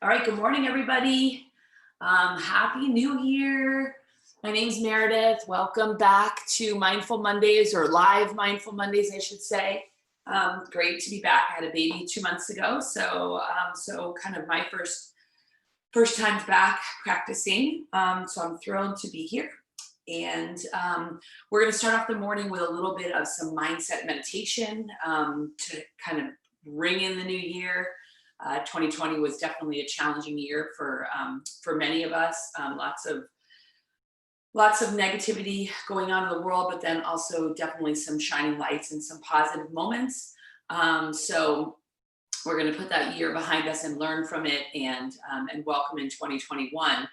All right, good morning, everybody. Happy New Year. My name's Meredith. Welcome back to Mindful Mondays, or live Mindful Mondays, I should say. Great to be back. I had a baby 2 months ago, so kind of my first times back practicing. So I'm thrilled to be here. And we're going to start off the morning with a little bit of some mindset meditation to kind of bring in the new year. 2020 was definitely a challenging year for many of us. Lots of negativity going on in the world, but then also definitely some shining lights and some positive moments. So we're going to put that year behind us and learn from it, and welcome in 2021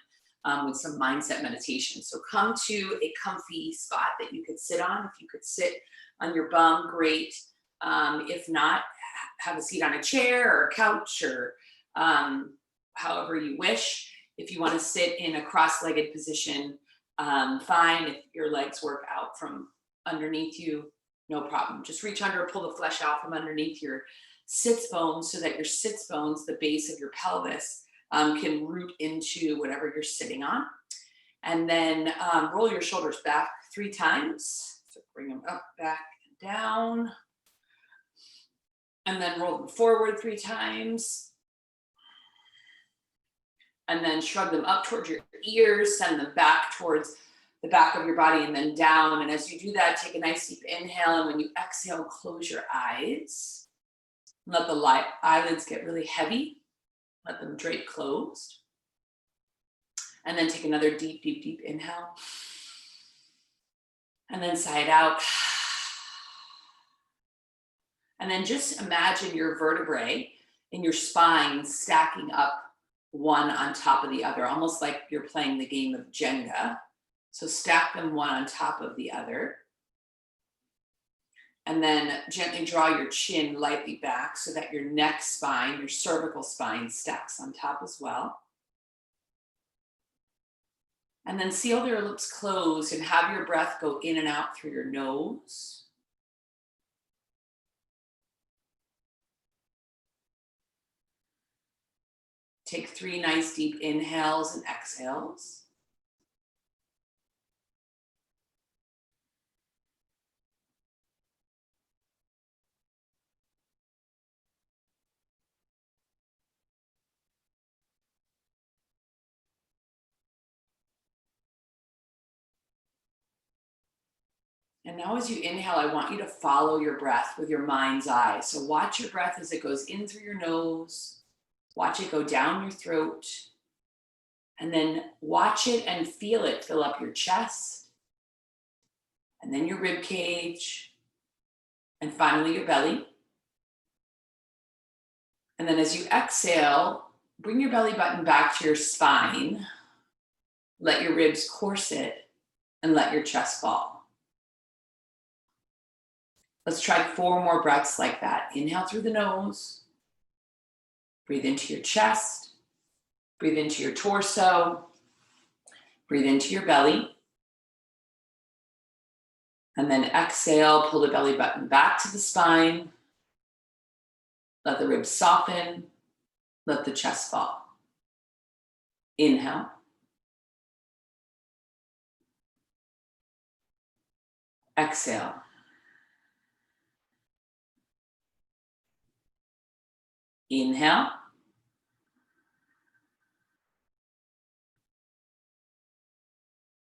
with some mindset meditation. So come to a comfy spot that you could sit on. If you could sit on your bum, great. If not, have a seat on a chair or a couch, or however you wish. If you want to sit in a cross-legged position, fine. If your legs work out from underneath you, no problem. Just reach under, pull the flesh out from underneath your sits bones so that your sits bones, the base of your pelvis, can root into whatever you're sitting on. And then roll your shoulders back 3 times. So bring them up, back, and down. And then roll them forward 3 times. And then shrug them up towards your ears, send them back towards the back of your body, and then down. And as you do that, take a nice deep inhale. And when you exhale, close your eyes. Let the eyelids get really heavy. Let them drape closed. And then take another deep, deep, deep inhale. And then sigh it out. And then just imagine your vertebrae in your spine stacking up one on top of the other, almost like you're playing the game of Jenga. So stack them one on top of the other. And then gently draw your chin lightly back so that your neck spine, your cervical spine, stacks on top as well. And then seal your lips closed and have your breath go in and out through your nose. Take 3 nice deep inhales and exhales. And now as you inhale, I want you to follow your breath with your mind's eye. So watch your breath as it goes in through your nose. Watch it go down your throat, and then watch it and feel it fill up your chest, and then your rib cage, and finally your belly. And then as you exhale, bring your belly button back to your spine, let your ribs corset, and let your chest fall. Let's try 4 more breaths like that. Inhale through the nose. Breathe into your chest, breathe into your torso, breathe into your belly. And then exhale, pull the belly button back to the spine. Let the ribs soften, let the chest fall. Inhale. Exhale. Inhale.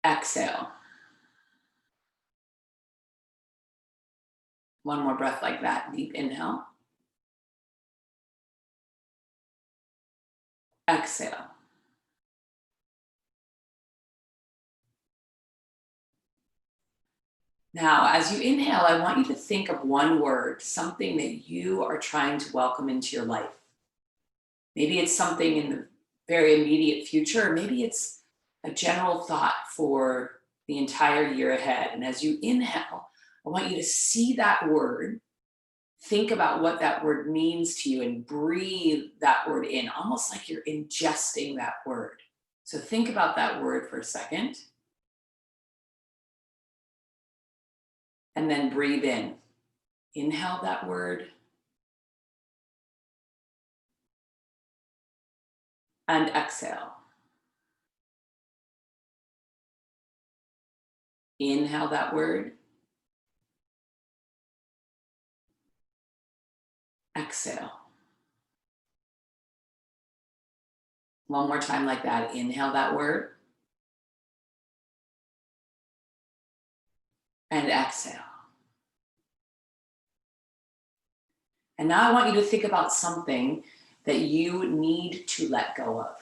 Exhale. One more breath like that. Deep inhale. Exhale. Now, as you inhale, I want you to think of one word, something that you are trying to welcome into your life. Maybe it's something in the very immediate future, or maybe it's a general thought for the entire year ahead. And as you inhale, I want you to see that word, think about what that word means to you, and breathe that word in, almost like you're ingesting that word. So think about that word for a second. And then breathe in. Inhale that word. And exhale. Inhale that word. Exhale. One more time like that. Inhale that word. And exhale. And now I want you to think about something that you need to let go of.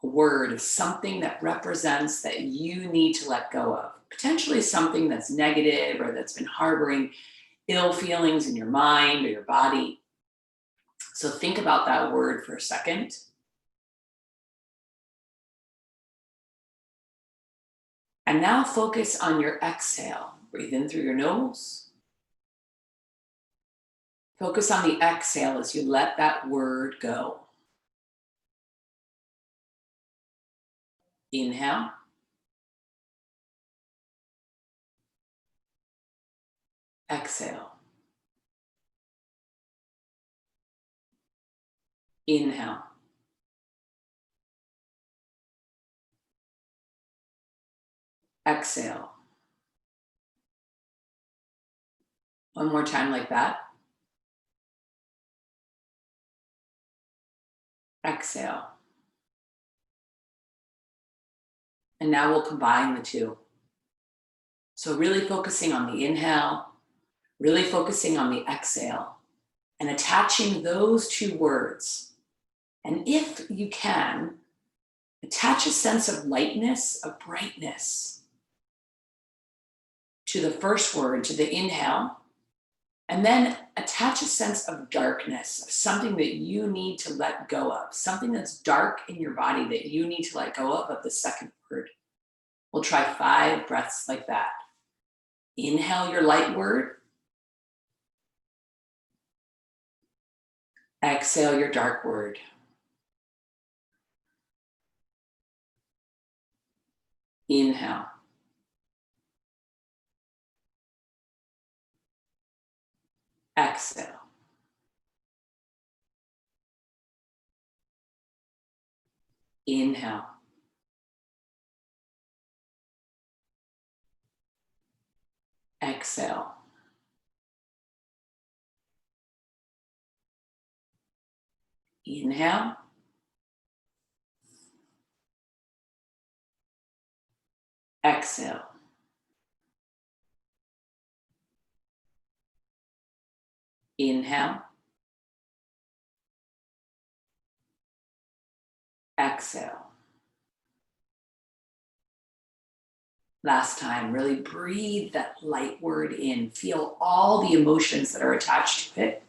A word, something that represents that you need to let go of. Potentially something that's negative or that's been harboring ill feelings in your mind or your body. So think about that word for a second. And now focus on your exhale. Breathe in through your nose. Focus on the exhale as you let that word go. Inhale. Exhale. Inhale. Exhale. One more time like that. Exhale. And now we'll combine the two. So really focusing on the inhale, really focusing on the exhale, and attaching those two words. And if you can, attach a sense of lightness, of brightness to the first word, to the inhale, and then attach a sense of darkness, of something that you need to let go of, something that's dark in your body that you need to let go of the second word. We'll try 5 breaths like that. Inhale your light word. Exhale your dark word. Inhale. Exhale. Inhale. Exhale. Inhale. Exhale. Inhale. Exhale. Last time, really breathe that light word in. Feel all the emotions that are attached to it.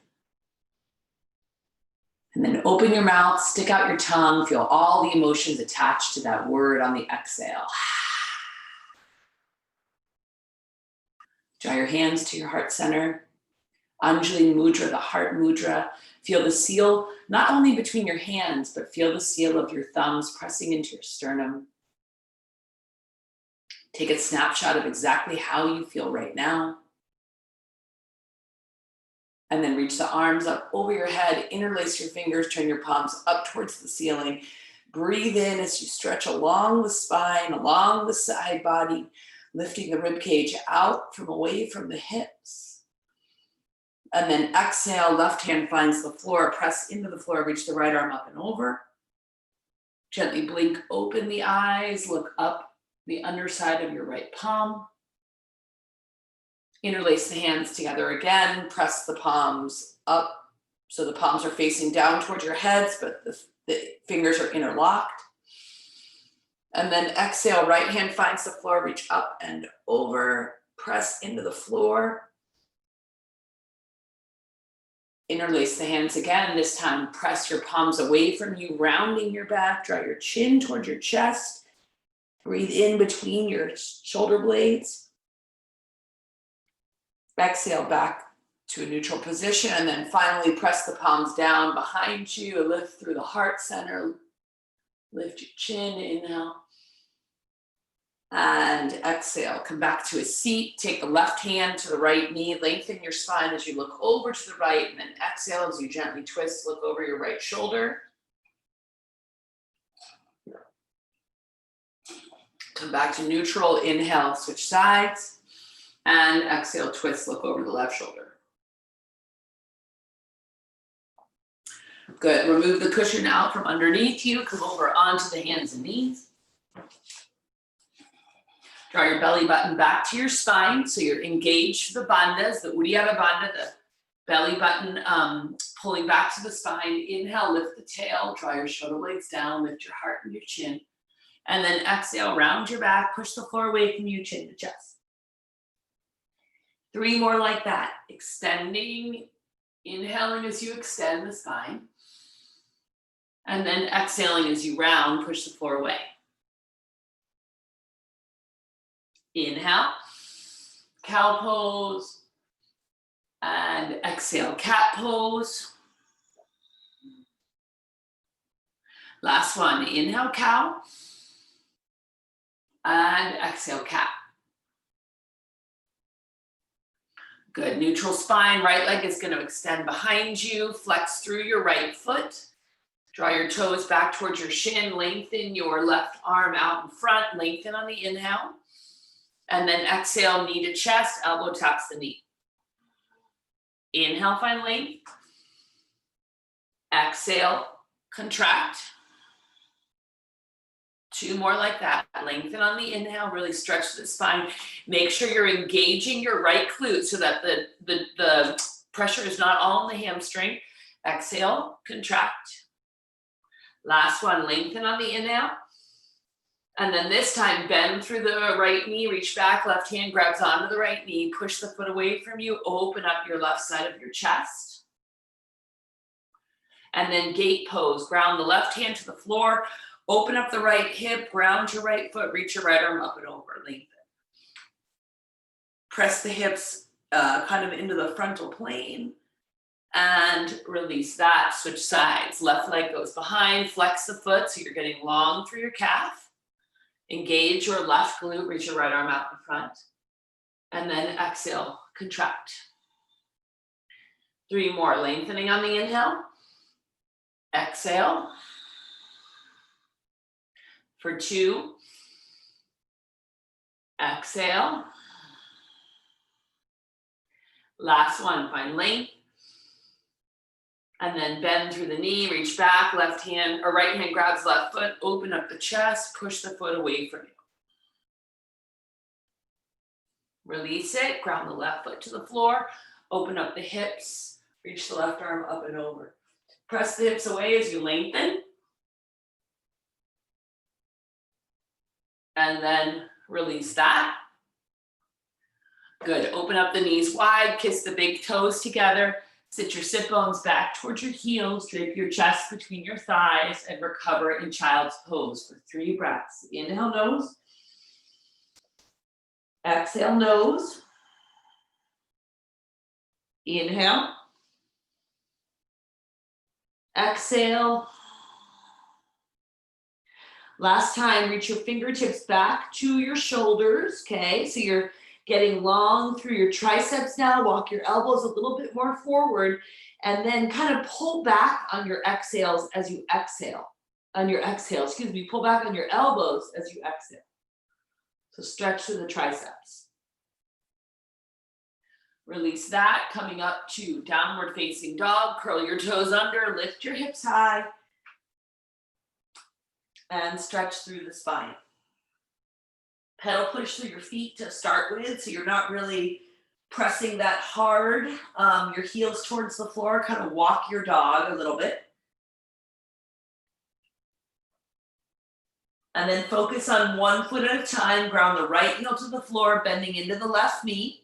And then open your mouth, stick out your tongue, feel all the emotions attached to that word on the exhale. Draw your hands to your heart center. Anjali Mudra, the heart mudra. Feel the seal, not only between your hands, but feel the seal of your thumbs pressing into your sternum. Take a snapshot of exactly how you feel right now. And then reach the arms up over your head, interlace your fingers, turn your palms up towards the ceiling. Breathe in as you stretch along the spine, along the side body, lifting the rib cage out from away from the hips. And then exhale, left hand finds the floor, press into the floor, reach the right arm up and over. Gently blink, open the eyes, look up the underside of your right palm. Interlace the hands together again, press the palms up so the palms are facing down towards your heads, but the fingers are interlocked. And then exhale, right hand finds the floor, reach up and over, press into the floor. Interlace the hands again, this time press your palms away from you, rounding your back, draw your chin towards your chest. Breathe in between your shoulder blades. Exhale back to a neutral position, and then finally press the palms down behind you, lift through the heart center, lift your chin, inhale. And exhale, come back to a seat, take the left hand to the right knee, lengthen your spine as you look over to the right, and then exhale as you gently twist, look over your right shoulder. Come back to neutral. Inhale, switch sides. And exhale, twist, look over the left shoulder. Good. Remove the cushion out from underneath you. Come over onto the hands and knees. Draw your belly button back to your spine. So you're engaged the bandhas, the Uddiyana Bandha, the belly button pulling back to the spine. Inhale, lift the tail, draw your shoulder blades down, lift your heart and your chin. And then exhale, round your back, push the floor away from you, chin to chest. 3 more like that. Extending, inhaling as you extend the spine. And then exhaling as you round, push the floor away. Inhale, cow pose. And exhale, cat pose. Last one, inhale, cow. And exhale, cat. Good, neutral spine, right leg is gonna extend behind you, flex through your right foot. Draw your toes back towards your shin, lengthen your left arm out in front, lengthen on the inhale. And then exhale, knee to chest, elbow taps the knee. Inhale, find length. Exhale, contract. 2 more like that. Lengthen on the inhale, really stretch the spine. Make sure you're engaging your right glute so that the pressure is not all in the hamstring. Exhale, contract. Last one, lengthen on the inhale. And then this time, bend through the right knee, reach back, left hand grabs onto the right knee, push the foot away from you, open up your left side of your chest. And then gate pose, ground the left hand to the floor, open up the right hip, ground your right foot, reach your right arm up and over, lengthen. Press the hips kind of into the frontal plane and release that, switch sides. Left leg goes behind, flex the foot so you're getting long through your calf. Engage your left glute, reach your right arm out in front. And then exhale, contract. 3 more, lengthening on the inhale. Exhale. For 2. Exhale. Last one, find length. And then bend through the knee, reach back, left hand or right hand grabs left foot, open up the chest, push the foot away from you. Release it, ground the left foot to the floor, open up the hips, reach the left arm up and over. Press the hips away as you lengthen. And then release that. Good, open up the knees wide, kiss the big toes together. Sit your sit bones back towards your heels, drape your chest between your thighs, and recover in child's pose for 3 breaths. Inhale, nose. Exhale, nose. Inhale. Exhale. Last time, reach your fingertips back to your shoulders, okay? So you're getting long through your triceps now. Walk your elbows a little bit more forward and then kind of pull back on your exhales as you exhale. On your exhale, pull back on your elbows as you exhale. So stretch through the triceps. Release that, coming up to downward facing dog. Curl your toes under, lift your hips high, and stretch through the spine. Pedal push through your feet to start with, so you're not really pressing that hard. Your heels towards the floor, kind of walk your dog a little bit. And then focus on 1 foot at a time, ground the right heel to the floor, bending into the left knee.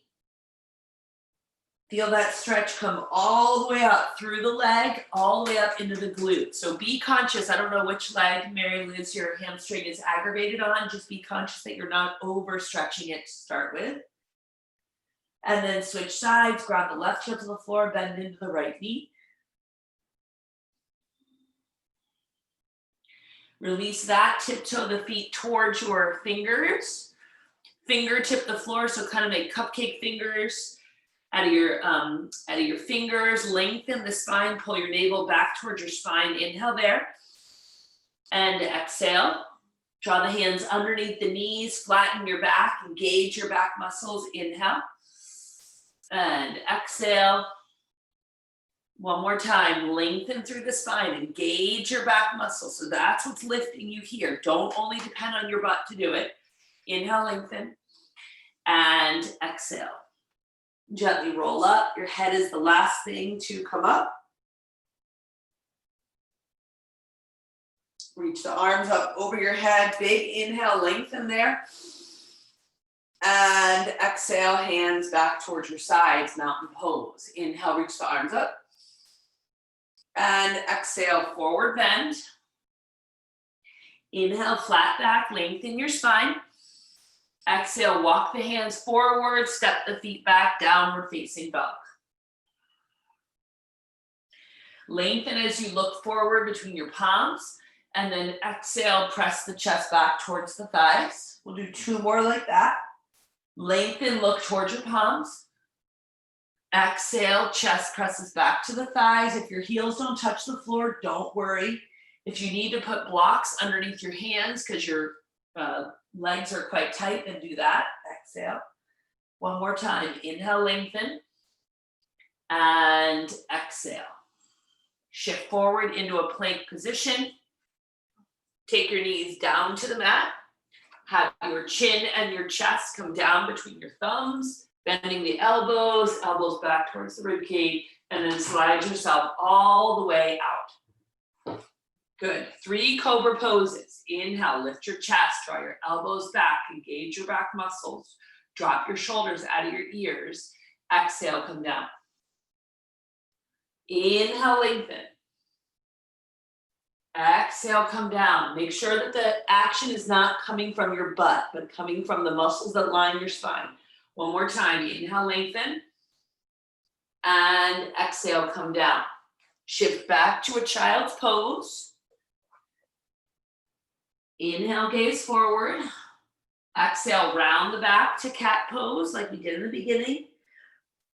Feel that stretch come all the way up through the leg, all the way up into the glute. So be conscious. I don't know which leg, Mary Liz, your hamstring is aggravated on. Just be conscious that you're not overstretching it to start with. And then switch sides, ground the left heel to the floor, bend into the right knee. Release that, tiptoe the feet towards your fingers. Fingertip the floor, so kind of make cupcake fingers. Out of your fingers, lengthen the spine, pull your navel back towards your spine. Inhale there, and exhale. Draw the hands underneath the knees, flatten your back, engage your back muscles. Inhale. And exhale. One more time, lengthen through the spine, engage your back muscles. So that's what's lifting you here. Don't only depend on your butt to do it. Inhale, lengthen, and exhale. Gently roll up. Your head is the last thing to come up. Reach the arms up over your head. Big inhale, lengthen there. And exhale, hands back towards your sides, mountain pose. Inhale, reach the arms up. And exhale, forward bend. Inhale, flat back, lengthen your spine. Exhale, walk the hands forward, step the feet back, downward facing dog. Lengthen as you look forward between your palms. And then exhale, press the chest back towards the thighs. We'll do 2 more like that. Lengthen, look towards your palms. Exhale, chest presses back to the thighs. If your heels don't touch the floor, don't worry. If you need to put blocks underneath your hands because your legs are quite tight, then do that. Exhale. One more time. Inhale, lengthen. And exhale. Shift forward into a plank position. Take your knees down to the mat. Have your chin and your chest come down between your thumbs. Bending the elbows, elbows back towards the rib cage, and then slide yourself all the way out. Good. 3 Cobra Poses. Inhale, lift your chest, draw your elbows back, engage your back muscles, drop your shoulders out of your ears. Exhale, come down. Inhale, lengthen. Exhale, come down. Make sure that the action is not coming from your butt, but coming from the muscles that line your spine. One more time. Inhale, lengthen. And exhale, come down. Shift back to a child's pose. Inhale, gaze forward. Exhale, round the back to cat pose like we did in the beginning.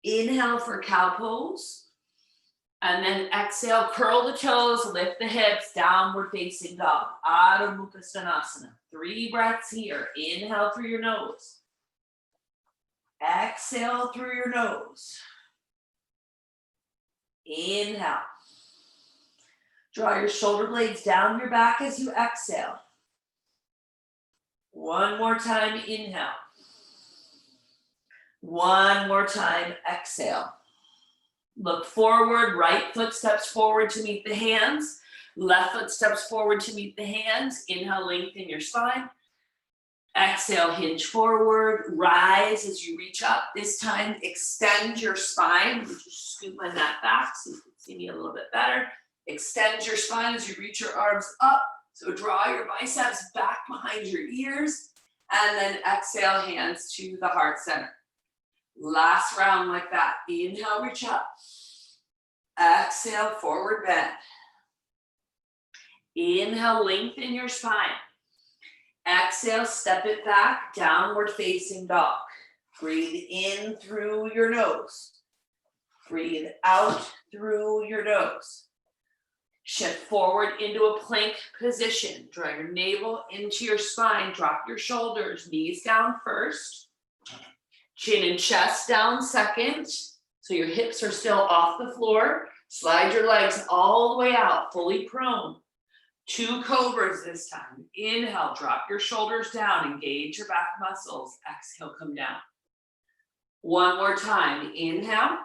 Inhale for cow pose. And then exhale, curl the toes, lift the hips, downward facing dog. Adho Mukha Svanasana. 3 breaths here. Inhale through your nose. Exhale through your nose. Inhale. Draw your shoulder blades down your back as you exhale. One more time, inhale. One more time, exhale. Look forward, right foot steps forward to meet the hands. Left foot steps forward to meet the hands. Inhale, lengthen your spine. Exhale, hinge forward, rise as you reach up. This time, extend your spine. Just scoot my mat back so you can see me a little bit better. Extend your spine as you reach your arms up. So draw your biceps back behind your ears. And then exhale, hands to the heart center. Last round like that. Inhale, reach up. Exhale, forward bend. Inhale, lengthen your spine. Exhale, step it back, downward facing dog. Breathe in through your nose. Breathe out through your nose. Shift forward into a plank position. Draw your navel into your spine. Drop your shoulders, knees down first. Chin and chest down second. So your hips are still off the floor. Slide your legs all the way out, fully prone. 2 cobras this time. Inhale, drop your shoulders down, engage your back muscles. Exhale, come down. One more time. Inhale.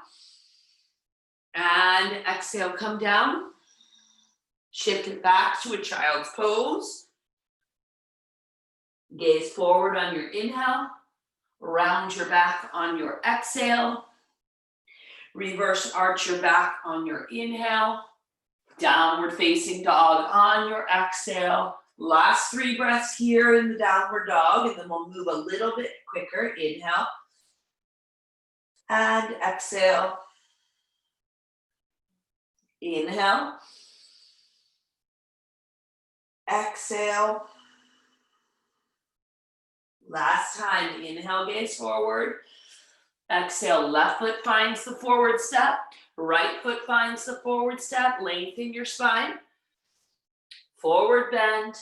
And exhale, come down. Shift it back to a child's pose. Gaze forward on your inhale. Round your back on your exhale. Reverse arch your back on your inhale. Downward facing dog on your exhale. Last 3 breaths here in the downward dog, and then we'll move a little bit quicker. Inhale. And exhale. Inhale. Exhale. Last time. Inhale, gaze forward. Exhale, left foot finds the forward step. Right foot finds the forward step. Lengthen your spine. Forward bend.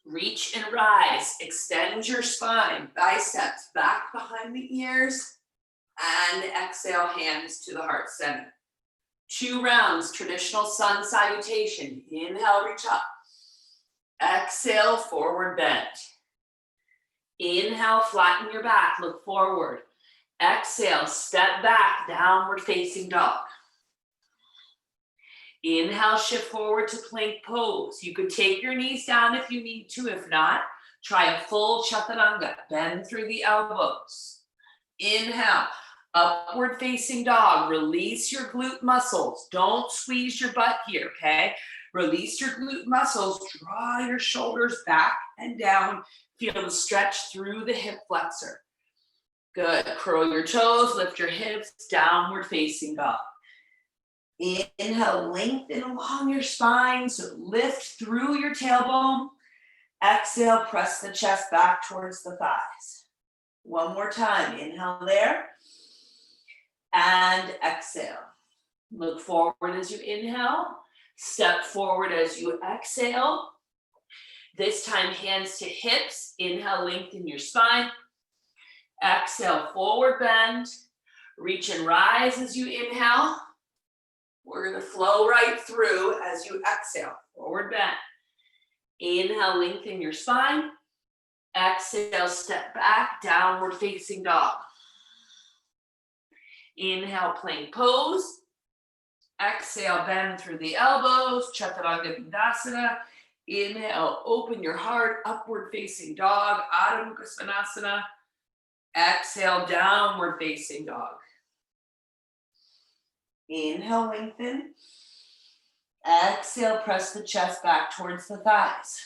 Reach and rise. Extend your spine, biceps back behind the ears. And exhale, hands to the heart center. 2 rounds, traditional sun salutation. Inhale, reach up. Exhale, forward bend. Inhale, flatten your back, look forward. Exhale, step back, downward facing dog. Inhale, shift forward to plank pose. You could take your knees down if you need to. If not, try a full chaturanga. Bend through the elbows. Inhale, upward facing dog. Release your glute muscles. Don't squeeze your butt here, okay? Release your glute muscles. Draw your shoulders back and down. Feel the stretch through the hip flexor. Good. Curl your toes, lift your hips, downward facing dog. Inhale, lengthen along your spine, so lift through your tailbone. Exhale, press the chest back towards the thighs. One more time. Inhale there. And exhale. Look forward as you inhale. Step forward as you exhale. This time, hands to hips. Inhale, lengthen your spine. Exhale, forward bend. Reach and rise as you inhale. We're going to flow right through as you exhale. Forward bend. Inhale, lengthen your spine. Exhale, step back, downward facing dog. Inhale, plank pose. Exhale, bend through the elbows, Chaturanga Dandasana. Inhale, open your heart, upward facing dog, Adho Mukha Svanasana. Exhale, downward facing dog. Inhale, lengthen. Exhale, press the chest back towards the thighs.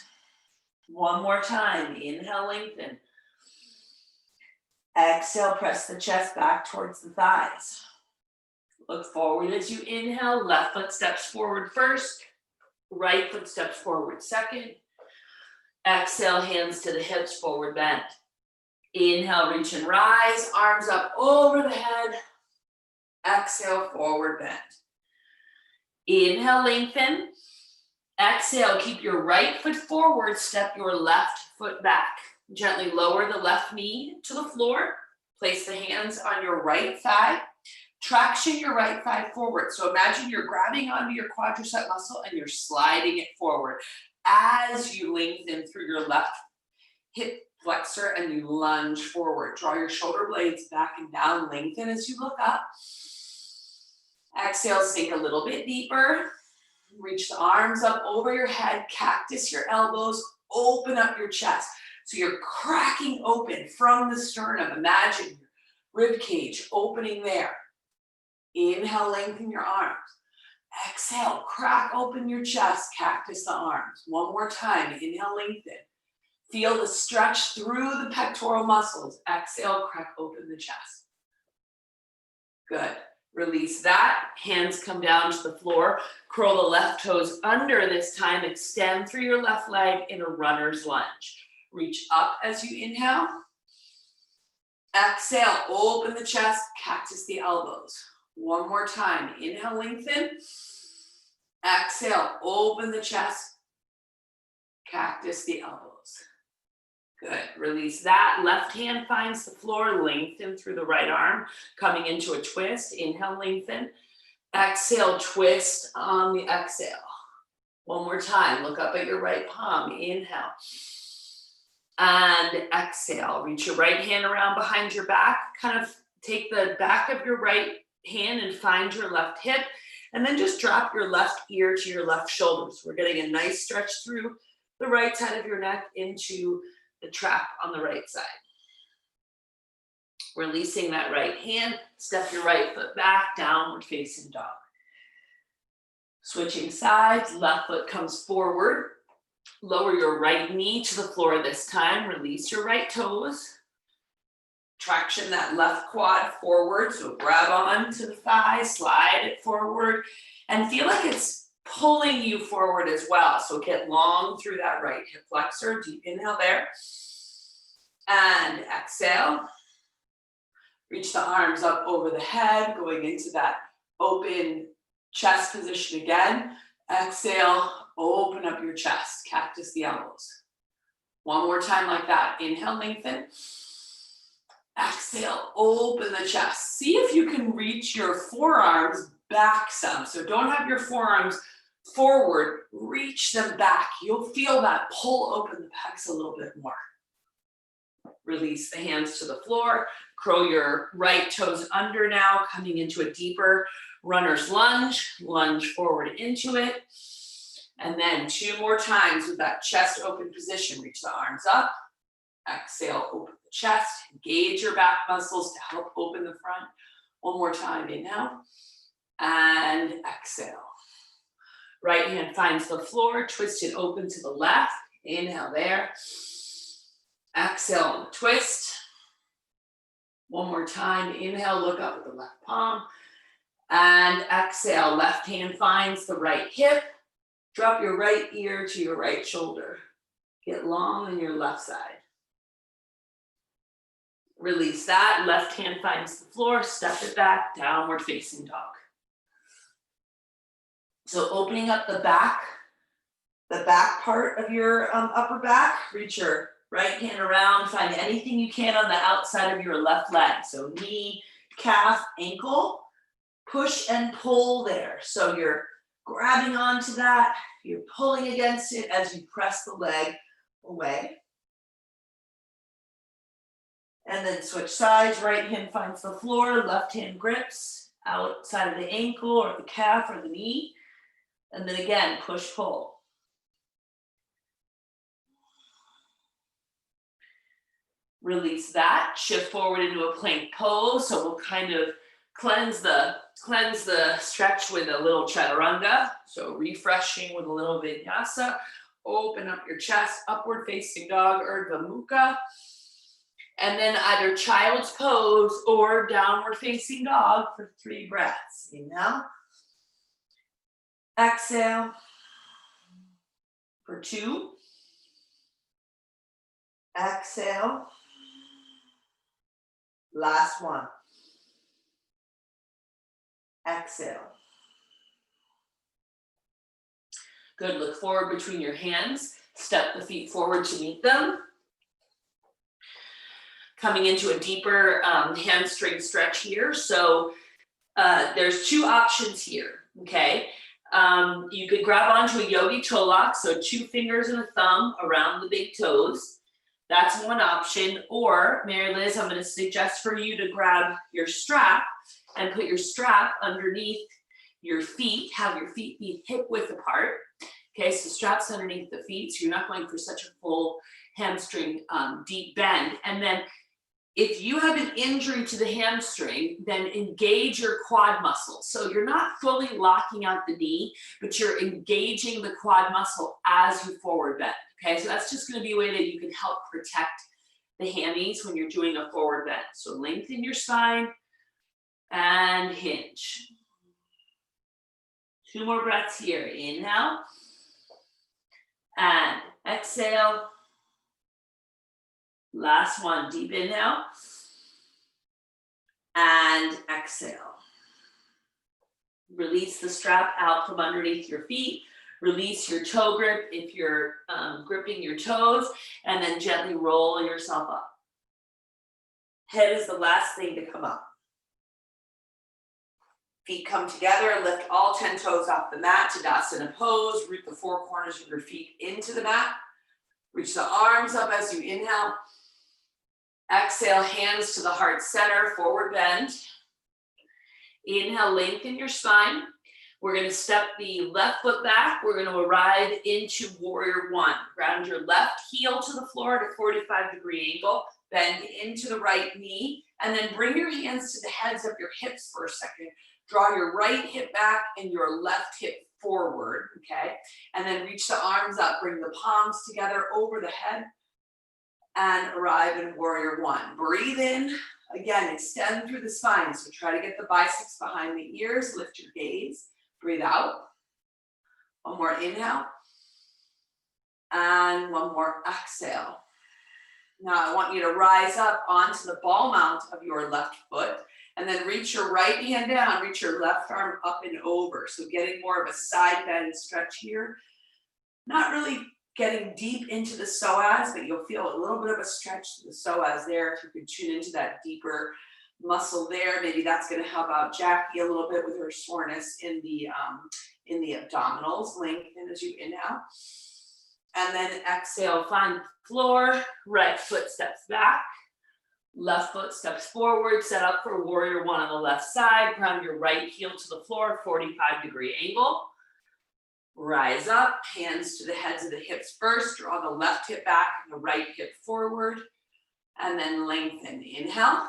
One more time. Inhale, lengthen. Exhale, press the chest back towards the thighs. Look forward as you inhale. Left foot steps forward first. Right foot steps forward second. Exhale, hands to the hips, forward bend. Inhale, reach and rise. Arms up over the head. Exhale, forward bend. Inhale, lengthen. Exhale, keep your right foot forward. Step your left foot back. Gently lower the left knee to the floor. Place the hands on your right thigh. Traction your right thigh forward. So imagine you're grabbing onto your quadricep muscle and you're sliding it forward as you lengthen through your left hip flexor and you lunge forward. Draw your shoulder blades back and down. Lengthen as you look up. Exhale, sink a little bit deeper. Reach the arms up over your head. Cactus your elbows. Open up your chest. So you're cracking open from the sternum. Imagine your rib cage opening there. Inhale, lengthen your arms. Exhale, crack open your chest. Cactus the arms. One more time. Inhale, lengthen. Feel the stretch through the pectoral muscles. Exhale, crack open the chest. Good. Release that. Hands come down to the floor. Curl the left toes under this time. Extend through your left leg in a runner's lunge. Reach up as you inhale. Exhale, open the chest, cactus the elbows. One more time. Inhale, lengthen. Exhale, open the chest, cactus the elbows. Good. Release that. Left hand finds the floor. Lengthen through the right arm, coming into a twist. Inhale, lengthen. Exhale, twist on the exhale. One more time. Look up at your right palm. Inhale. And exhale. Reach your right hand around behind your back. Kind of take the back of your right hand and find your left hip. And then just drop your left ear to your left shoulder. So we're getting a nice stretch through the right side of your neck into the trap on the right side. Releasing that right hand, step your right foot back, downward facing dog. Switching sides, left foot comes forward. Lower your right knee to the floor this time. Release your right toes. Traction that left quad forward. So grab on to the thigh, slide it forward, and feel like it's pulling you forward as well. So get long through that right hip flexor. Deep inhale there. And exhale. Reach the arms up over the head, going into that open chest position again. Exhale, open up your chest, cactus the elbows. One more time like that. Inhale, lengthen. Exhale, open the chest. See if you can reach your forearms back some. So don't have your forearms forward, reach them back. You'll feel that pull open the pecs a little bit more. Release the hands to the floor. Curl your right toes under now, coming into a deeper runner's lunge. Lunge forward into it. And then 2 more times with that chest open position. Reach the arms up. Exhale, open the chest. Engage your back muscles to help open the front. One more time. Inhale. And exhale. Right hand finds the floor. Twist it open to the left. Inhale there. Exhale, twist. One more time. Inhale, look up at the left palm. And exhale, left hand finds the right hip. Drop your right ear to your right shoulder. Get long on your left side. Release that. Left hand finds the floor. Step it back. Downward facing dog. So opening up the back part of your upper back. Reach your right hand around. Find anything you can on the outside of your left leg. So knee, calf, ankle. Push and pull there. So you're grabbing onto that. You're pulling against it as you press the leg away. And then switch sides. Right hand finds the floor. Left hand grips outside of the ankle or the calf or the knee. And then again, push, pull. Release that. Shift forward into a plank pose. So we'll kind of cleanse the stretch with a little chaturanga. So refreshing with a little vinyasa. Open up your chest, upward facing dog, Urdhva Mukha. And then either child's pose or downward facing dog for 3 breaths. Inhale. Exhale. For 2. Exhale. Last one. Exhale. Good, look forward between your hands. Step the feet forward to meet them. Coming into a deeper hamstring stretch here. So there's 2 options here, okay? You could grab onto a yogi toe lock, so 2 fingers and a thumb around the big toes. That's one option. Or, Mary Liz, I'm gonna suggest for you to grab your strap and put your strap underneath your feet, have your feet be hip width apart. Okay, so straps underneath the feet, so you're not going for such a full hamstring deep bend. And then if you have an injury to the hamstring, then engage your quad muscle. So you're not fully locking out the knee, but you're engaging the quad muscle as you forward bend. Okay, so that's just gonna be a way that you can help protect the hammies when you're doing a forward bend. So lengthen your spine and hinge. 2 more breaths here. Inhale and exhale. Last one, deep inhale and exhale. Release the strap out from underneath your feet. Release your toe grip if you're gripping your toes, and then gently roll yourself up. Head is the last thing to come up. Feet come together, lift all 10 toes off the mat, Tadasana pose. Root the 4 corners of your feet into the mat. Reach the arms up as you inhale. Exhale, hands to the heart center, forward bend. Inhale, lengthen your spine. We're gonna step the left foot back. We're gonna arrive into warrior 1. Ground your left heel to the floor at a 45-degree angle. Bend into the right knee, and then bring your hands to the heads of your hips for a second. Draw your right hip back and your left hip forward, okay? And then reach the arms up, bring the palms together over the head, and arrive in warrior 1. Breathe in, again, extend through the spine. So try to get the biceps behind the ears, lift your gaze. Breathe out. One more inhale. And one more exhale. Now I want you to rise up onto the ball mount of your left foot and then reach your right hand down, reach your left arm up and over. So getting more of a side bend stretch here. Not really getting deep into the psoas, but you'll feel a little bit of a stretch to the psoas there. If you could tune into that deeper muscle there, maybe that's going to help out Jackie a little bit with her soreness in the abdominals. Lengthen as you inhale. And then exhale, find the floor, right foot steps back, left foot steps forward, set up for warrior one on the left side, ground your right heel to the floor, 45-degree angle. Rise up, hands to the heads of the hips first, draw the left hip back and the right hip forward, and then lengthen. Inhale.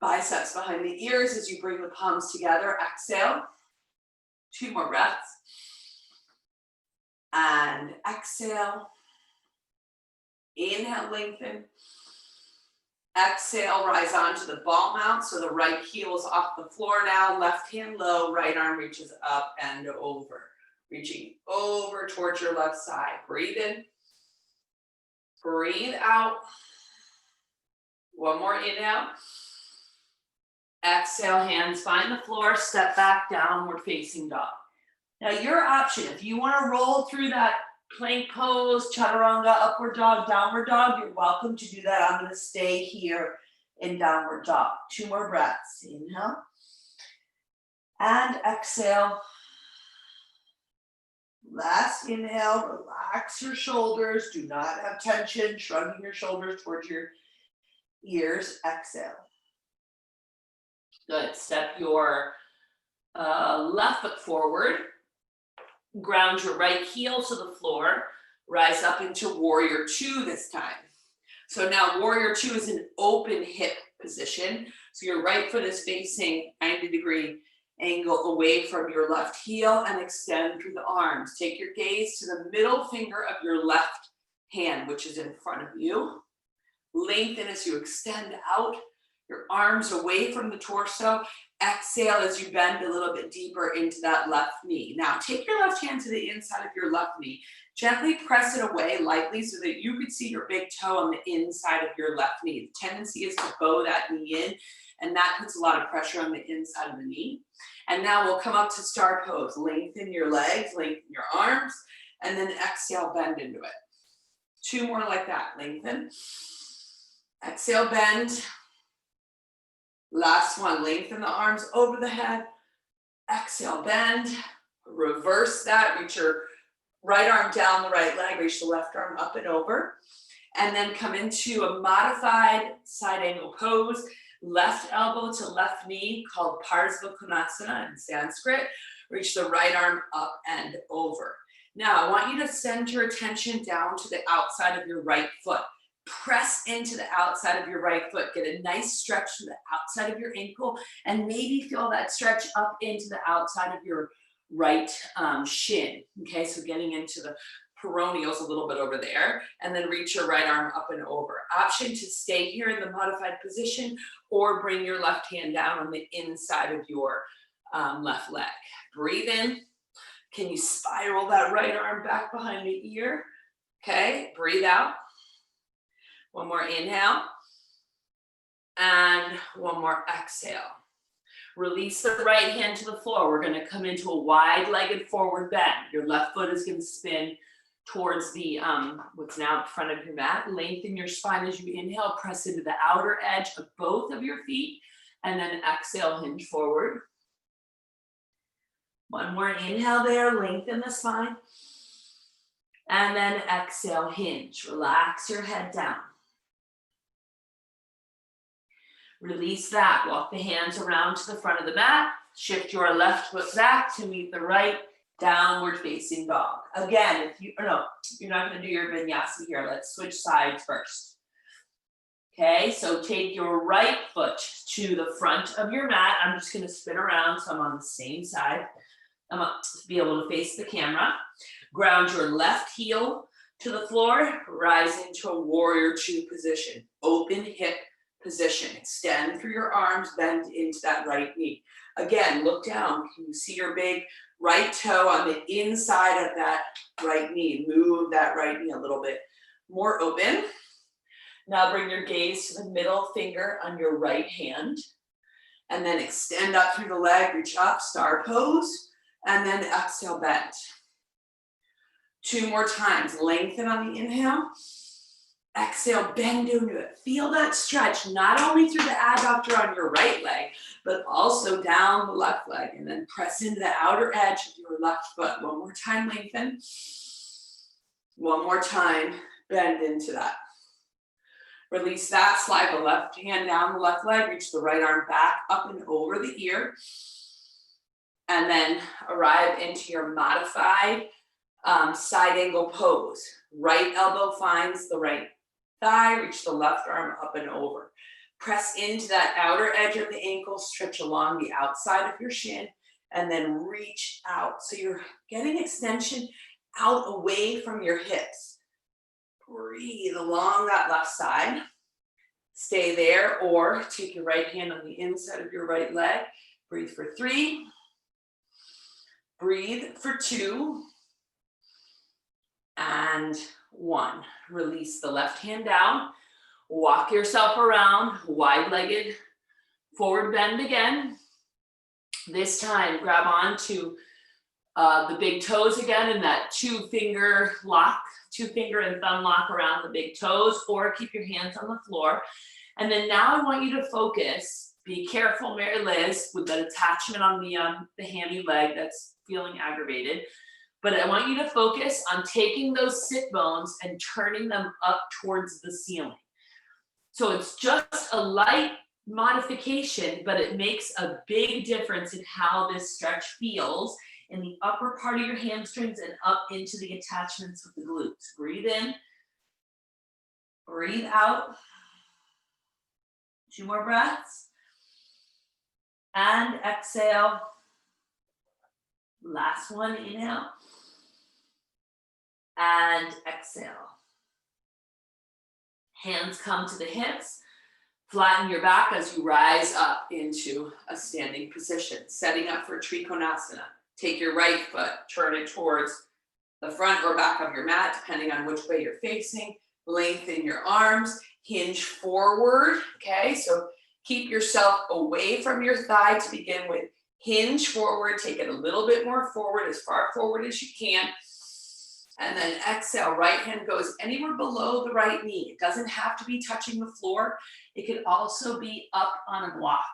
Biceps behind the ears as you bring the palms together. Exhale. 2 more breaths. And exhale. Inhale, lengthen. Exhale, rise onto the ball mount. So the right heel is off the floor now. Left hand low, right arm reaches up and over. Reaching over towards your left side. Breathe in. Breathe out. One more inhale. Exhale, hands find the floor, step back, downward facing dog. Now your option, if you want to roll through that plank pose, chaturanga, upward dog, downward dog, you're welcome to do that. I'm going to stay here in downward dog. 2 more breaths. Inhale. And exhale. Last inhale, relax your shoulders. Do not have tension, shrugging your shoulders towards your ears. Exhale. Good. Step your left foot forward. Ground your right heel to the floor. Rise up into warrior two this time. So now warrior two is an open hip position. So your right foot is facing 90-degree angle away from your left heel and extend through the arms. Take your gaze to the middle finger of your left hand, which is in front of you. Lengthen as you extend out. Your arms away from the torso. Exhale as you bend a little bit deeper into that left knee. Now take your left hand to the inside of your left knee. Gently press it away lightly so that you could see your big toe on the inside of your left knee. The tendency is to bow that knee in, and that puts a lot of pressure on the inside of the knee. And now we'll come up to star pose. Lengthen your legs, lengthen your arms, and then exhale, bend into it. 2 more like that. Lengthen. Exhale, bend. Last one, lengthen the arms over the head. Exhale, bend. Reverse that, reach your right arm down the right leg, reach the left arm up and over. And then come into a modified side angle pose. Left elbow to left knee, called Trikonasana in Sanskrit. Reach the right arm up and over. Now, I want you to send your attention down to the outside of your right foot. Press into the outside of your right foot. Get a nice stretch to the outside of your ankle and maybe feel that stretch up into the outside of your right shin. Okay, so getting into the peroneals a little bit over there, and then reach your right arm up and over. Option to stay here in the modified position or bring your left hand down on the inside of your left leg. Breathe in. Can you spiral that right arm back behind the ear? Okay, breathe out. One more inhale, and one more exhale. Release the right hand to the floor. We're going to come into a wide-legged forward bend. Your left foot is going to spin towards the what's now in front of your mat. Lengthen your spine as you inhale. Press into the outer edge of both of your feet, and then exhale, hinge forward. One more inhale there. Lengthen the spine, and then exhale, hinge. Relax your head down. Release that. Walk the hands around to the front of the mat. Shift your left foot back to meet the right, downward facing dog. Again, you're not going to do your vinyasa here. Let's switch sides first. Okay, so take your right foot to the front of your mat. I'm just going to spin around so I'm on the same side. I'm going to be able to face the camera. Ground your left heel to the floor. Rise into a warrior two position. Open hip position. Extend through your arms, bend into that right knee. Again, look down. Can you see your big right toe on the inside of that right knee? Move that right knee a little bit more open. Now bring your gaze to the middle finger on your right hand. And then extend up through the leg, reach up, star pose. And then exhale, bend. 2 more times. Lengthen on the inhale. Exhale, bend into it. Feel that stretch, not only through the adductor on your right leg, but also down the left leg. And then press into the outer edge of your left foot. One more time, lengthen. One more time, bend into that. Release that, slide the left hand down the left leg, reach the right arm back, up and over the ear. And then arrive into your modified side angle pose. Right elbow finds the right thigh, reach the left arm up and over. Press into that outer edge of the ankle, stretch along the outside of your shin, and then reach out. So you're getting extension out away from your hips. Breathe along that left side. Stay there, or take your right hand on the inside of your right leg. Breathe for 3. Breathe for 2. And 1. Release the left hand down. Walk yourself around, wide-legged, forward bend again. This time, grab onto the big toes again in that 2-finger lock, 2-finger and thumb lock around the big toes, or keep your hands on the floor. And then now I want you to focus. Be careful, Mary Liz, with that attachment on the hammy leg that's feeling aggravated. But I want you to focus on taking those sit bones and turning them up towards the ceiling. So it's just a light modification, but it makes a big difference in how this stretch feels in the upper part of your hamstrings and up into the attachments of the glutes. Breathe in, breathe out. 2 more breaths. And exhale. Last one, inhale. And exhale. Hands come to the hips. Flatten your back as you rise up into a standing position. Setting up for Trikonasana. Take your right foot, turn it towards the front or back of your mat, depending on which way you're facing. Lengthen your arms, hinge forward, okay? So keep yourself away from your thigh to begin with. Hinge forward, take it a little bit more forward, as far forward as you can. And then exhale, right hand goes anywhere below the right knee. It doesn't have to be touching the floor. It could also be up on a block.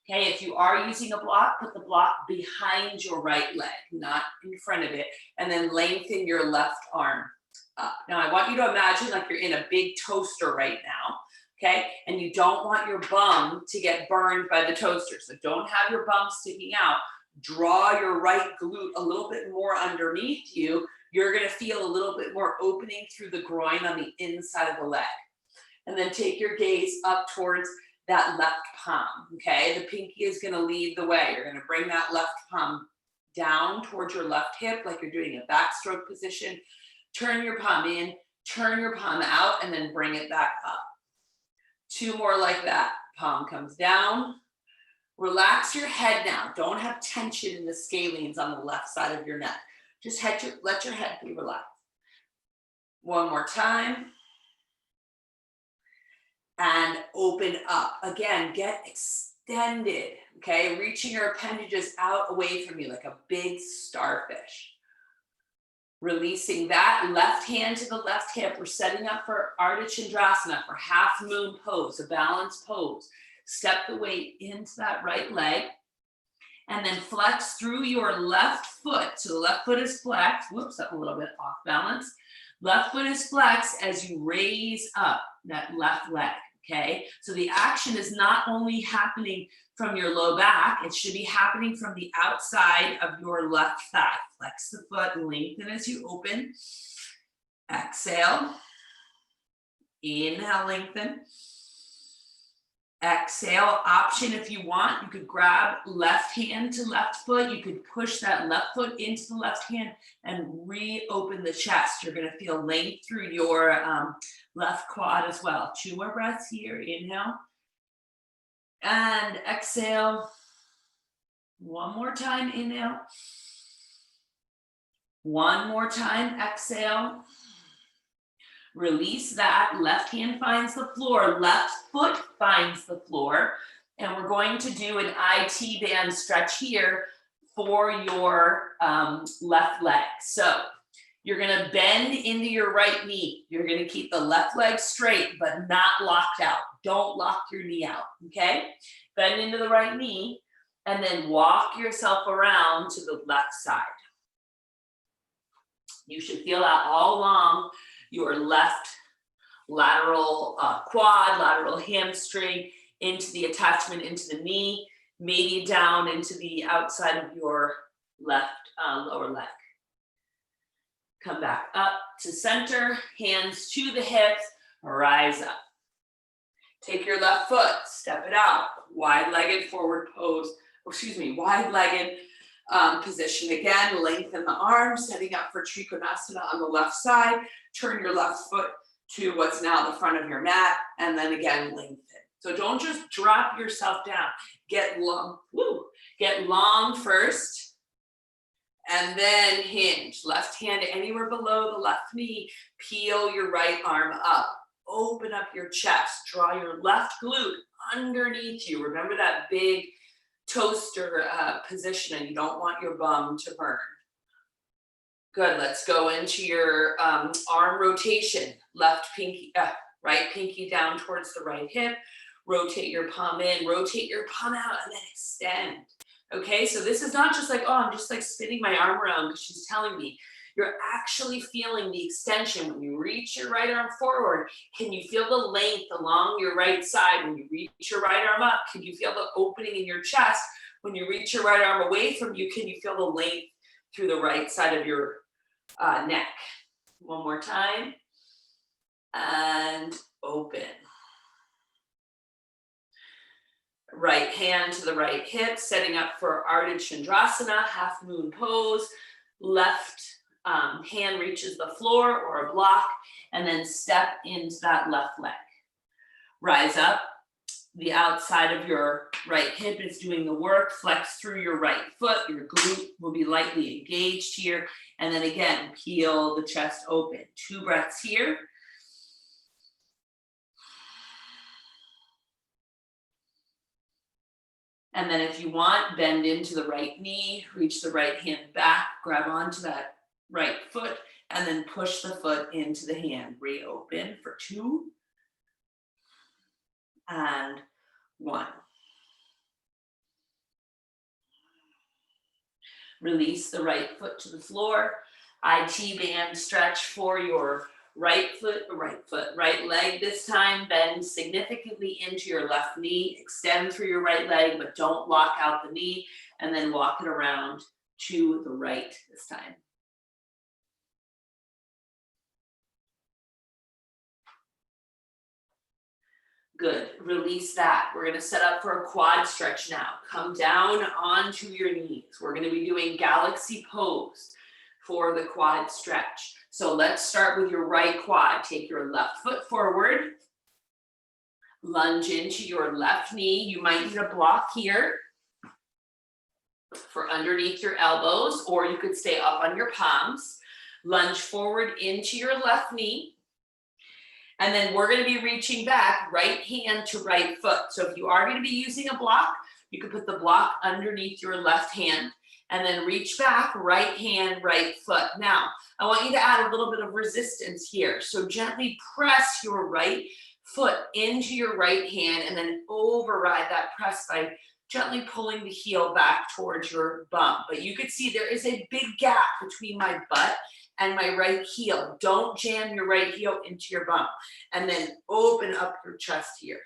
Okay, if you are using a block, put the block behind your right leg, not in front of it. And then lengthen your left arm up. Now I want you to imagine like you're in a big toaster right now. Okay, and you don't want your bum to get burned by the toaster. So don't have your bum sticking out. Draw your right glute a little bit more underneath you. You're gonna feel a little bit more opening through the groin on the inside of the leg. And then take your gaze up towards that left palm, okay? The pinky is gonna lead the way. You're gonna bring that left palm down towards your left hip like you're doing a backstroke position. Turn your palm in, turn your palm out, and then bring it back up. 2 more like that. Palm comes down. Relax your head now. Don't have tension in the scalenes on the left side of your neck. Just let your head be relaxed. 1 more time. And open up. Again, get extended, okay? Reaching your appendages out away from you like a big starfish. Releasing that left hand to the left hip. We're setting up for Artha Chandrasana, for half moon pose, a balanced pose. Step the weight into that right leg. And then flex through your left foot. So the left foot is flexed. Whoops, I'm a little bit off balance. Left foot is flexed as you raise up that left leg, okay? So the action is not only happening from your low back, it should be happening from the outside of your left thigh. Flex the foot, lengthen as you open. Exhale. Inhale, lengthen. Exhale, option if you want, you could grab left hand to left foot. You could push that left foot into the left hand and reopen the chest. You're gonna feel length through your left quad as well. 2 more breaths here, inhale. And exhale. 1 more time, inhale. 1 more time, exhale. Release that, left hand finds the floor, left foot finds the floor. And we're going to do an IT band stretch here for your left leg. So You're gonna bend into your right knee. You're gonna keep the left leg straight, but not locked out. Don't lock your knee out, okay? Bend into the right knee, and then walk yourself around to the left side. You should feel that all along your left lateral quad, lateral hamstring, into the attachment into the knee, maybe down into the outside of your left lower leg. Come back up to center, hands to the hips, rise up. Take your left foot, step it out, wide-legged forward pose, wide-legged position again, lengthen the arms, setting up for Trikonasana on the left side, turn your left foot to what's now the front of your mat, and then again, lengthen. So don't just drop yourself down, get long first, and then hinge. Left hand anywhere below the left knee, peel your right arm up. Open up your chest, draw your left glute underneath you. Remember that big toaster position, and you don't want your bum to burn. Good, let's go into your arm rotation. Left pinky, right pinky down towards the right hip. Rotate your palm in, rotate your palm out, and then extend. Okay, so this is not just like, oh, I'm just like spinning my arm around because she's telling me. You're actually feeling the extension. When you reach your right arm forward, can you feel the length along your right side? When you reach your right arm up, can you feel the opening in your chest? When you reach your right arm away from you, can you feel the length through the right side of your neck? One more time. And open. Right hand to the right hip, setting up for Artha Chandrasana, half moon pose. Left hand reaches the floor or a block, and then step into that left leg. Rise up. The outside of your right hip is doing the work. Flex through your right foot. Your glute will be lightly engaged here. And then again, peel the chest open. 2 breaths here. And then if you want, bend into the right knee, reach the right hand back, grab onto that right foot, and then push the foot into the hand. Reopen for 2 and 1. Release the right foot to the floor. IT band stretch for your right leg this time. Bend significantly into your left knee. Extend through your right leg, but don't lock out the knee. And then walk it around to the right this time. Good, release that. We're gonna set up for a quad stretch now. Come down onto your knees. We're gonna be doing galaxy pose for the quad stretch. So let's start with your right quad. Take your left foot forward. Lunge into your left knee. You might need a block here for underneath your elbows, or you could stay up on your palms. Lunge forward into your left knee. And then we're going to be reaching back, right hand to right foot. So if you are going to be using a block, you can put the block underneath your left hand and then reach back, right hand, right foot. Now, I want you to add a little bit of resistance here. So gently press your right foot into your right hand and then override that press by gently pulling the heel back towards your bum. But you could see there is a big gap between my butt and my right heel. Don't jam your right heel into your bum. And then open up your chest here.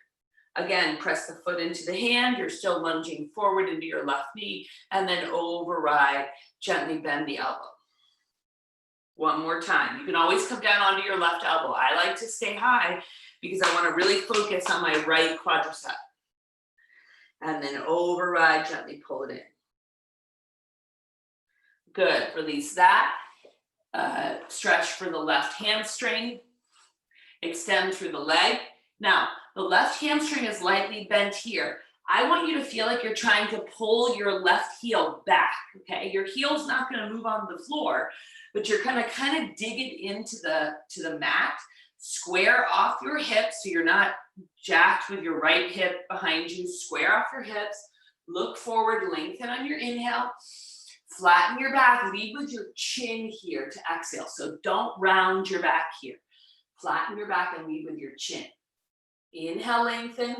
Again, press the foot into the hand. You're still lunging forward into your left knee. And then override, gently bend the elbow. One more time. You can always come down onto your left elbow. I like to stay high because I want to really focus on my right quadricep. And then override, gently pull it in. Good, release that. Stretch for the left hamstring. Extend through the leg. Now, the left hamstring is lightly bent here. I want you to feel like you're trying to pull your left heel back, okay? Your heel's not gonna move on the floor, but you're gonna kind of dig it into the mat. Square off your hips so you're not jacked with your right hip behind you. Square off your hips. Look forward, lengthen on your inhale. Flatten your back, lead with your chin here to exhale. So don't round your back here. Flatten your back and lead with your chin. Inhale, lengthen.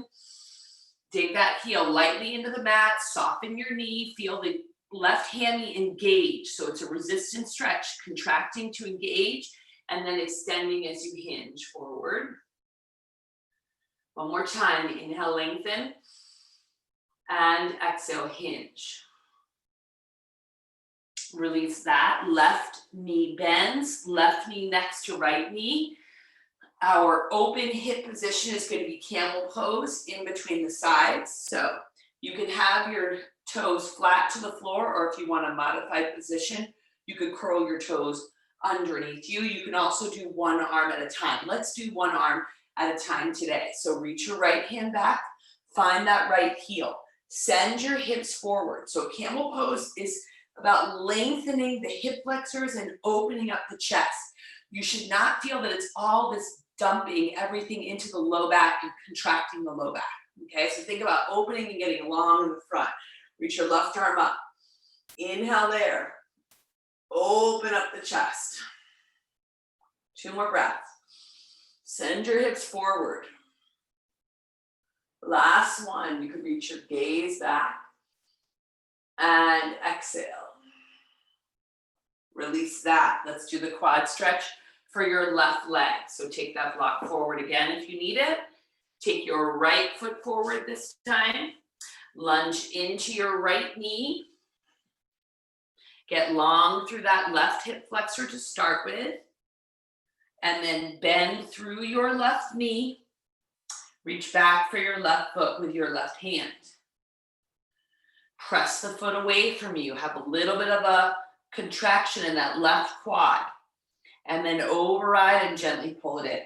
Dig that heel lightly into the mat, soften your knee, feel the left hammy engage. So it's a resistance stretch, contracting to engage, and then extending as you hinge forward. One more time, inhale, lengthen, and exhale, hinge. Release that, left knee bends, left knee next to right knee. Our open hip position is going to be camel pose in between the sides. So you can have your toes flat to the floor, or if you want a modified position, you could curl your toes underneath you. You can also do one arm at a time. Let's do one arm at a time today. So reach your right hand back, find that right heel, send your hips forward. So camel pose is about lengthening the hip flexors and opening up the chest. You should not feel that it's all this dumping everything into the low back and contracting the low back. Okay, so think about opening and getting long in the front. Reach your left arm up. Inhale there. Open up the chest. 2 more breaths. Send your hips forward. Last one. You could reach your gaze back. And exhale. Release that. Let's do the quad stretch for your left leg. So take that block forward again if you need it. Take your right foot forward this time. Lunge into your right knee. Get long through that left hip flexor to start with. And then bend through your left knee. Reach back for your left foot with your left hand. Press the foot away from you. Have a little bit of a contraction in that left quad. And then override and gently pull it in.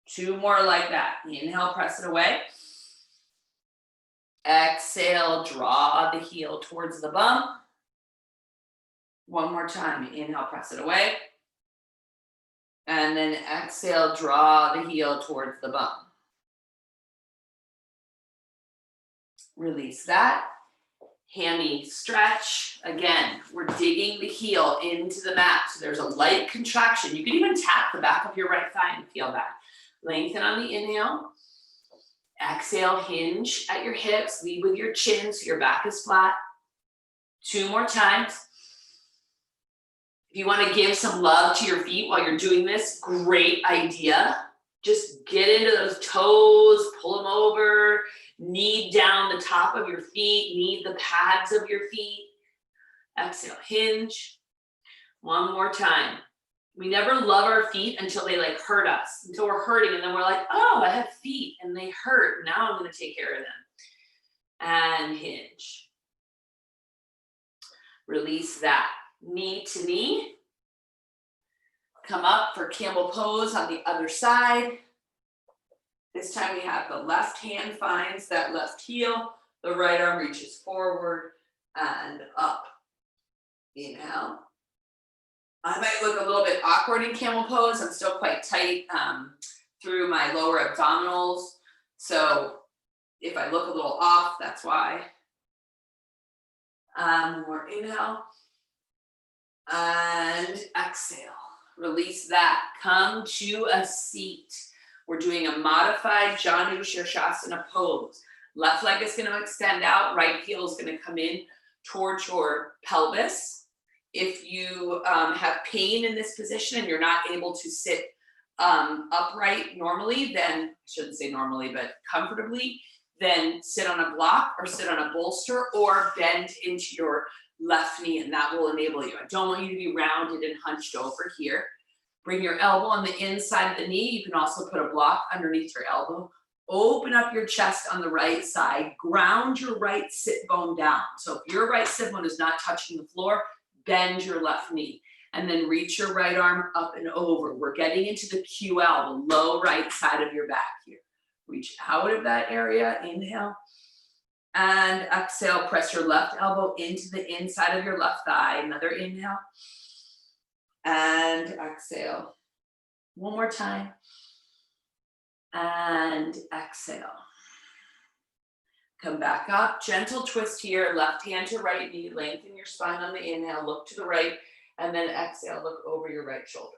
2 more like that. Inhale, press it away. Exhale, draw the heel towards the bum. 1 more time. Inhale, press it away. And then exhale, draw the heel towards the bum. Release that. Hammy stretch. Again, we're digging the heel into the mat. So there's a light contraction. You can even tap the back of your right thigh and feel that. Lengthen on the inhale. Exhale, hinge at your hips. Lead with your chin so your back is flat. 2 more times. If you want to give some love to your feet while you're doing this, great idea. Just get into those toes, pull them over, knead down the top of your feet, knead the pads of your feet. Exhale, hinge. 1 more time. We never love our feet until they like hurt us, until we're hurting, and then we're like, oh, I have feet and they hurt. Now I'm going to take care of them. And hinge. Release that. Knee to knee. Come up for camel pose on the other side. This time we have the left hand finds that left heel. The right arm reaches forward and up. Inhale. I might look a little bit awkward in camel pose. I'm still quite tight through my lower abdominals. So if I look a little off, that's why. More inhale. And exhale. Release that. Come to a seat. We're doing a modified Janu Shirshasana pose. Left leg is going to extend out. Right heel is going to come in towards your pelvis. If you have pain in this position and you're not able to sit upright normally, then, I shouldn't say normally, but comfortably, then sit on a block or sit on a bolster or bend into your left knee, and that will enable you. I don't want you to be rounded and hunched over here. Bring your elbow on the inside of the knee. You can also put a block underneath your elbow. Open up your chest on the right side. Ground your right sit bone down. So if your right sit bone is not touching the floor, bend your left knee. And then reach your right arm up and over. We're getting into the QL, the low right side of your back here. Reach out of that area. Inhale. And exhale, press your left elbow into the inside of your left thigh. Another inhale. And exhale. 1 more time. And exhale. Come back up, gentle twist here, left hand to right knee, lengthen your spine on the inhale, look to the right, and then exhale, look over your right shoulder.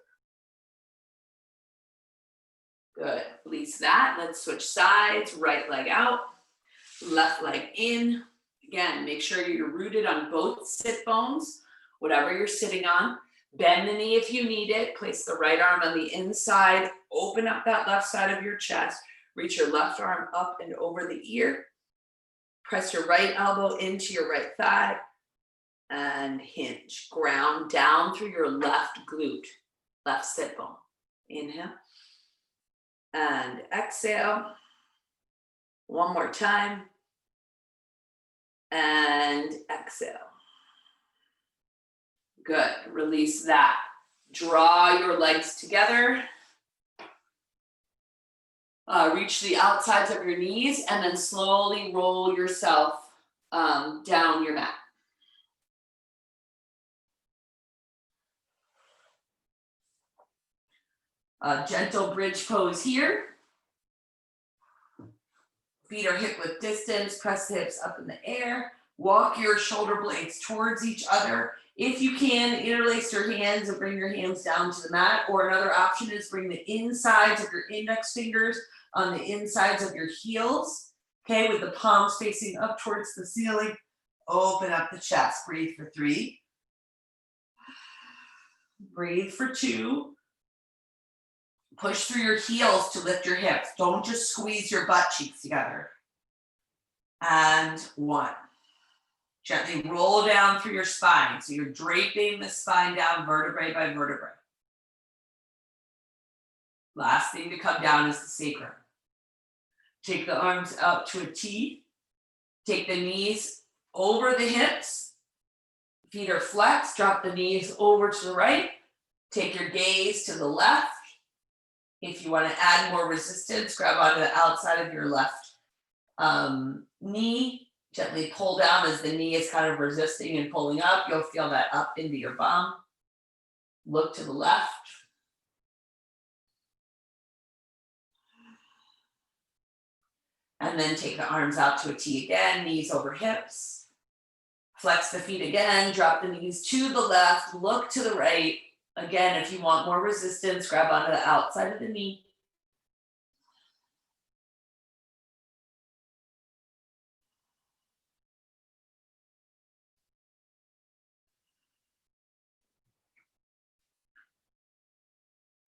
Good, release that. Let's switch sides, right leg out, left leg in. Again, make sure you're rooted on both sit bones, whatever you're sitting on. Bend the knee if you need it. Place the right arm on the inside. Open up that left side of your chest. Reach your left arm up and over the ear. Press your right elbow into your right thigh and hinge. Ground down through your left glute, left sit bone. Inhale and exhale. One more time. And exhale. Good, release that. Draw your legs together. Reach the outsides of your knees and then slowly roll yourself down your mat. Gentle bridge pose here. Feet are hip width distance, press the hips up in the air. Walk your shoulder blades towards each other. If you can, interlace your hands and bring your hands down to the mat. Or another option is bring the insides of your index fingers on the insides of your heels. Okay, with the palms facing up towards the ceiling. Open up the chest. Breathe for 3. Breathe for 2. Push through your heels to lift your hips. Don't just squeeze your butt cheeks together. And 1. Gently roll down through your spine. So you're draping the spine down vertebrae by vertebrae. Last thing to come down is the sacrum. Take the arms out to a T. Take the knees over the hips. Feet are flexed. Drop the knees over to the right. Take your gaze to the left. If you want to add more resistance, grab onto the outside of your left knee. Gently pull down as the knee is kind of resisting and pulling up. You'll feel that up into your bum. Look to the left. And then take the arms out to a T again, knees over hips. Flex the feet again, drop the knees to the left, look to the right. Again, if you want more resistance, grab onto the outside of the knee.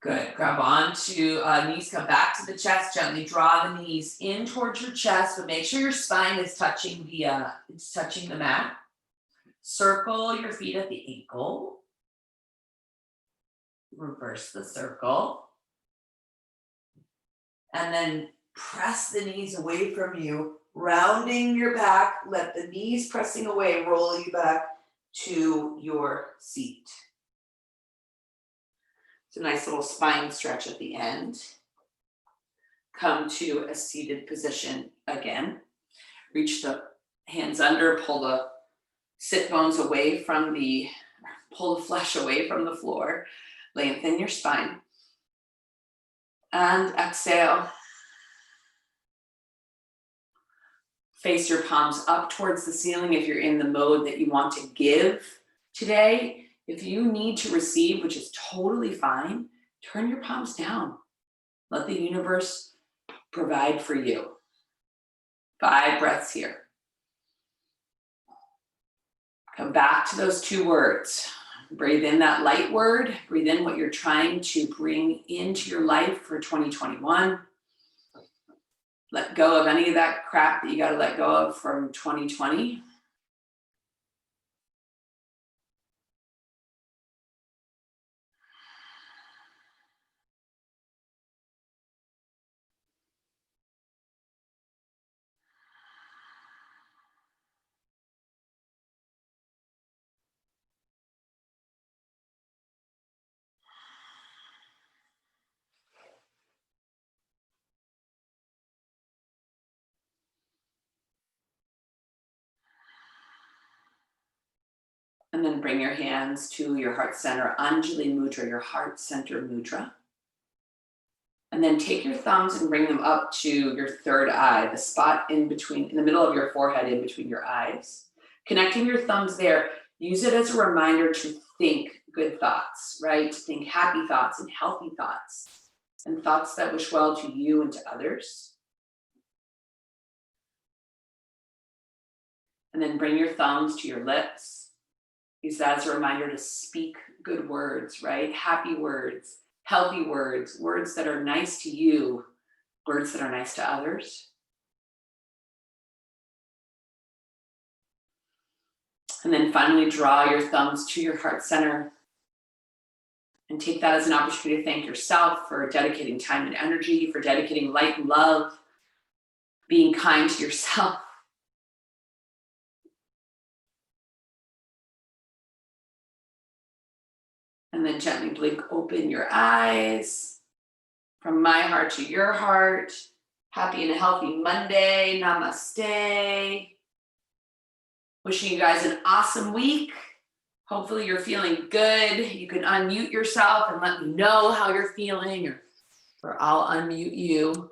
Good, grab on to knees, come back to the chest, gently draw the knees in towards your chest, but make sure your spine is touching the mat. Circle your feet at the ankle. Reverse the circle. And then press the knees away from you, rounding your back, let the knees pressing away, roll you back to your seat. It's a nice little spine stretch at the end. Come to a seated position again. Reach the hands under, pull the sit bones away from pull the flesh away from the floor. Lengthen your spine. And exhale. Face your palms up towards the ceiling if you're in the mode that you want to give today. If you need to receive, which is totally fine, turn your palms down. Let the universe provide for you. 5 breaths here. Come back to those 2 words. Breathe in that light word. Breathe in what you're trying to bring into your life for 2021. Let go of any of that crap that you got to let go of from 2020. And then bring your hands to your heart center, Anjali Mudra, your heart center mudra. And then take your thumbs and bring them up to your third eye, the spot in between, in the middle of your forehead, in between your eyes. Connecting your thumbs there, use it as a reminder to think good thoughts, right? Think happy thoughts and healthy thoughts and thoughts that wish well to you and to others. And then bring your thumbs to your lips. Use that as a reminder to speak good words, right? Happy words, healthy words, words that are nice to you, words that are nice to others. And then finally draw your thumbs to your heart center and take that as an opportunity to thank yourself for dedicating time and energy, for dedicating light and love, being kind to yourself. And then gently blink open your eyes. From my heart to your heart. Happy and healthy Monday. Namaste. Wishing you guys an awesome week. Hopefully you're feeling good. You can unmute yourself and let me know how you're feeling, or I'll unmute you.